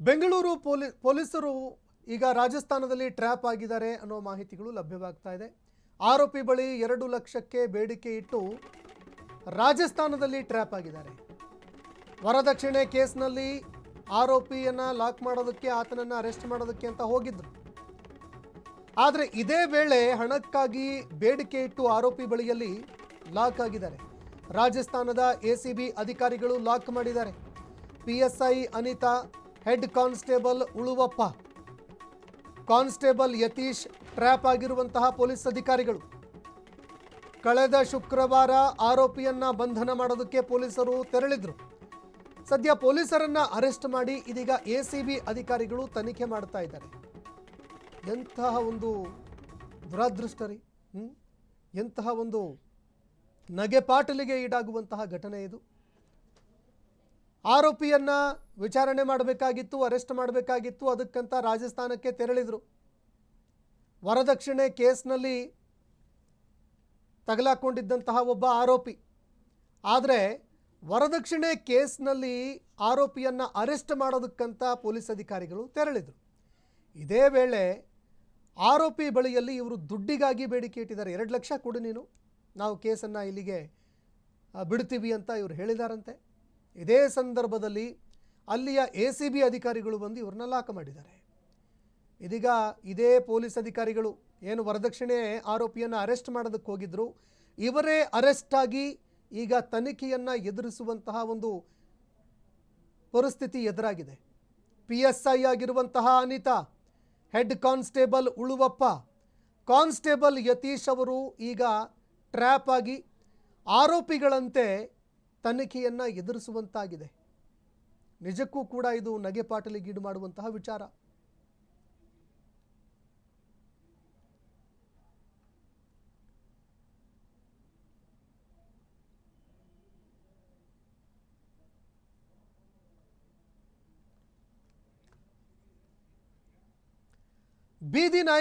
ಬೆಂಗಳೂರು ಪೊಲೀಸರು ಈಗ ರಾಜಸ್ಥಾನದಲ್ಲಿ ಟ್ರ್ಯಾಪ್ ಆಗಿದ್ದಾರೆ ಅನ್ನೋ ಮಾಹಿತಿಗಳು ಲಭ್ಯವಾಗ್ತಾ ಇದೆ. ಆರೋಪಿ ಬಳಿ 2 ಲಕ್ಷಕ್ಕೆ ಬೇಡಿಕೆ ಇಟ್ಟು ರಾಜಸ್ಥಾನದಲ್ಲಿ ಟ್ರ್ಯಾಪ್ ಆಗಿದ್ದಾರೆ. ವರದಕ್ಷಿಣೆ ಕೇಸ್ನಲ್ಲಿ ಆರೋಪಿಯನ್ನ ಲಾಕ್ ಮಾಡೋದಕ್ಕೆ, ಆತನನ್ನ ಅರೆಸ್ಟ್ ಮಾಡೋದಕ್ಕೆ ಅಂತ ಹೋಗಿದ್ರು. ಆದರೆ ಇದೇ ವೇಳೆ ಹಣಕ್ಕಾಗಿ ಬೇಡಿಕೆ ಇಟ್ಟು ಆರೋಪಿ ಬಳಿಯಲ್ಲಿ ಲಾಕ್ ಆಗಿದ್ದಾರೆ. ರಾಜಸ್ಥಾನದ ಎಸಿಬಿ ಅಧಿಕಾರಿಗಳು ಲಾಕ್ ಮಾಡಿದ್ದಾರೆ. PSI Anita, head constable Uluvappa, constable Yatish trap ಆಗಿರುವಂತಹ ಪೊಲೀಸ್ ಅಧಿಕಾರಿಗಳು. ಕಳೆದ ಶುಕ್ರವಾರ ಆರೋಪಿಯನ್ನ ಬಂಧನ ಮಾಡೋದಕ್ಕೆ ಪೊಲೀಸರು ತೆರಳಿದ್ರು. ಸದ್ಯ ಪೊಲೀಸರನ್ನ ಅರೆಸ್ಟ್ ಮಾಡಿ ಇದೀಗ ಎಸಿಬಿ ಅಧಿಕಾರಿಗಳು ತನಿಖೆ ಮಾಡ್ತಾ ಇದ್ದಾರೆ. ಎಂತಹ ಒಂದು ದುರಾದೃಷ್ಟರಿ, ಎಂತಹ ಒಂದು ನಗೆಪಾಟಲಿಗೆ ಈಡಾಗುವಂತಹ ಘಟನೆ ಇದು. ಆರೋಪಿಯನ್ನ ವಿಚಾರಣೆ ಮಾಡಬೇಕಾಗಿತ್ತು, ಅರೆಸ್ಟ್ ಮಾಡಬೇಕಾಗಿತ್ತು. ಅದಕ್ಕಂತ ರಾಜಸ್ಥಾನಕ್ಕೆ ತೆರಳಿದ್ರು. ವರದಕ್ಷಿಣೆ ಕೇಸ್ನಲ್ಲಿ ತಗಲಾಕೊಂಡಿದ್ದಂತಹ ಒಬ್ಬ ಆರೋಪಿ. ಆದರೆ ವರದಕ್ಷಿಣೆ ಕೇಸ್ನಲ್ಲಿ ಆರೋಪಿಯನ್ನ ಅರೆಸ್ಟ್ ಮಾಡೋದಕ್ಕಂತ ಪೊಲೀಸ್ ಅಧಿಕಾರಿಗಳು ತೆರಳಿದ್ರು. ಇದೇ ವೇಳೆ ಆರೋಪಿ ಬಳಿಯಲ್ಲಿ ಇವರು ದುಡ್ಡಿಗಾಗಿ ಬೇಡಿಕೆ ಇಟ್ಟಿದ್ದಾರೆ. 2 ಲಕ್ಷ ಕೊಡು ನೀನು, ನಾವು ಕೇಸನ್ನು ಇಲ್ಲಿಗೆ ಬಿಡ್ತೀವಿ ಅಂತ ಇವರು ಹೇಳಿದಾರಂತೆ. ಇದೇ ಸಂದರ್ಭದಲ್ಲಿ ಅಲ್ಲಿಯ ಎಸಿಬಿ ಅಧಿಕಾರಿಗಳು ಬಂದು ಇವ್ರನ್ನ ಲಾಕ್ ಮಾಡಿದ್ದಾರೆ. ಇದೀಗ ಇದೇ ಪೊಲೀಸ್ ಅಧಿಕಾರಿಗಳು ಏನು ವರದಕ್ಷಿಣೆ ಆರೋಪಿಯನ್ನು ಅರೆಸ್ಟ್ ಮಾಡೋದಕ್ಕೆ ಹೋಗಿದ್ರು, ಇವರೇ ಅರೆಸ್ಟ್ ಆಗಿ ಈಗ ತನಿಖೆಯನ್ನು ಎದುರಿಸುವಂತಹ ಒಂದು ಪರಿಸ್ಥಿತಿ ಎದುರಾಗಿದೆ. ಪಿಎಸ್ಐ ಆಗಿರುವಂತಹ Anita, head constable Uluvappa, constable Yatish ಅವರು ಈಗ ಟ್ರ್ಯಾಪ್ ಆಗಿ ಆರೋಪಿಗಳಂತೆ ತನಿಖೆಯನ್ನು ಎದುರಿಸುವಂತಾಗಿದೆ. ನಿಜಕ್ಕೂ ಕೂಡ ಇದು ನಗೆಪಾಟಲಿಗೀಡು ಮಾಡುವಂತಹ ವಿಚಾರ. ಬೀದಿ ನಾಯಿ